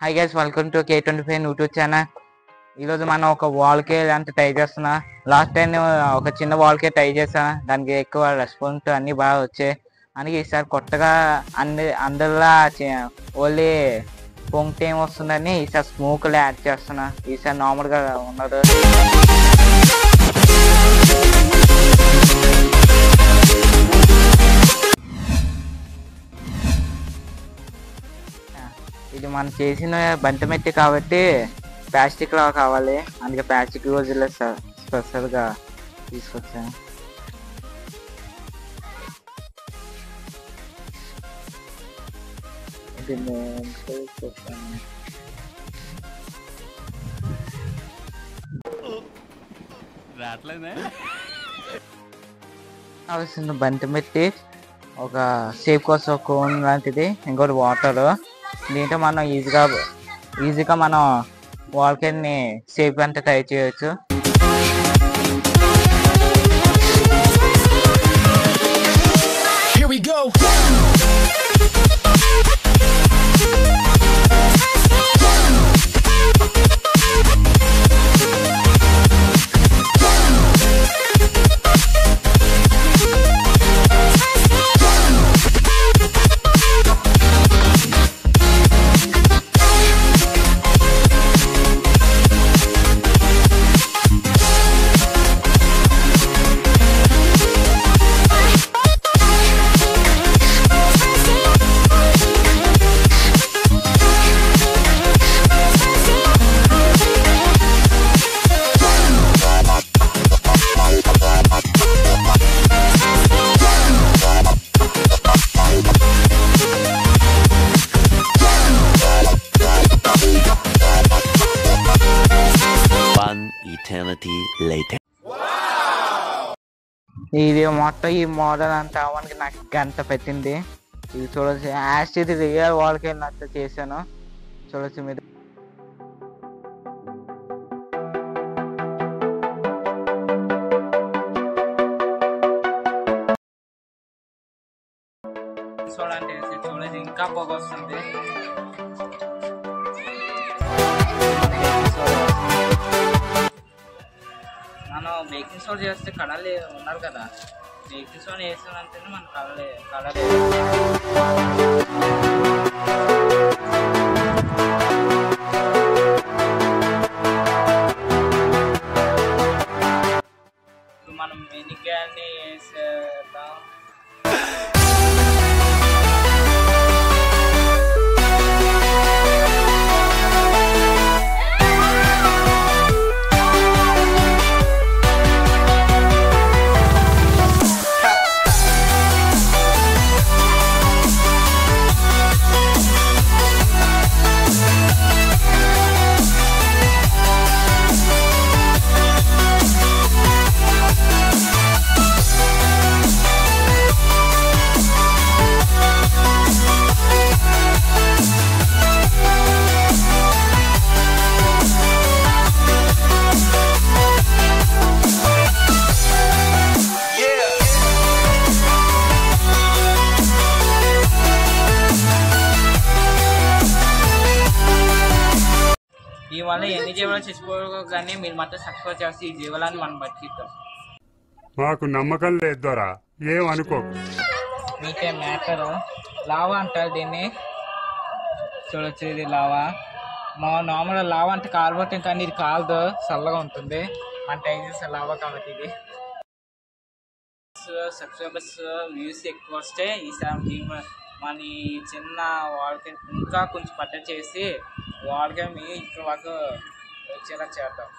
Hi guys, welcome to K25 YouTube channel. ఈరోజు మనం ఒక వాల్కే అంటే ట్రై చేస్తున్నా. లాస్ట్ టైం ఒక చిన్న వాల్కే ట్రై చేసా, దానికి ఎక్కువ రెస్పాన్స్ అన్నీ బాగా వచ్చాయి. అందుకే ఈసారి కొత్తగా అందరిలా ఓన్లీ పొంగితే ఏం వస్తుందని ఈసారి స్మోక్లో యాడ్ చేస్తున్నా. ఈసారి నార్మల్గా ఉన్నది. ఇది మనం చేసిన బంతమెట్టి కాబట్టి ప్లాస్టిక్ లా కావాలి, అందుకే ప్లాస్టిక్ రోజుల్లో స్పెషల్గా తీసుకొచ్చాను. కావాల్సిన బంతమెట్టి, ఒక షేప్ కోసం కోన్ లాంటిది, ఇంకోటి వాటర్. దీంట్లో మనం ఈజీగా మనం వాల్కేని షేప్ అంతా ట్రై చేయొచ్చు. Here we go. Eternity later. ఇది మొత్తం ఈ మోడల్ అంతా అవ్వడానికి నాకు గంట పెట్టింది. ఇది చూడొచ్చు, యాష్ ఇది రియల్ వాల్కే అంతా చేశాను. చూడొచ్చు మీరు. చూడండి ఇంకా పొగ వస్తుంది. మనం బేకింగ్ సోడా చేస్తే కలర్ ఉన్నారు కదా, బేకింగ్ సోడా వేసానంటేనే మన కలర్ మనం వెనిగర్ని వేసేద్దాం. ఈ వల్ల ఎన్ని జీవాలు చచ్చిపోగానే మీరు మాత్రం సబ్స్క్రైబ్ చేస్తే ఈ జీవాలని మనం బతికిద్దాం. మాకు నమ్మకం లేదు దొరా, ఏమనుకో. మీకే మ్యాటర్ లావా అంటారు దీన్ని. చూడొచ్చు, ఇది లావా. మా నార్మల్ లావా అంటే కాలిపోతుంది, కానీ ఇది కాలదు, చల్లగా ఉంటుంది. మన టైం చేసే లావా కాబట్టి ఇది. సబ్స్క్రైబర్స్ వ్యూస్ ఎక్కువ వస్తే ఈసారి మన ఈ చిన్న వాల్కే ఇంకా కొంచెం పట్టడి చేసి వాల్కే ఇక్కడ వరకు వచ్చేలా చేద్దాం.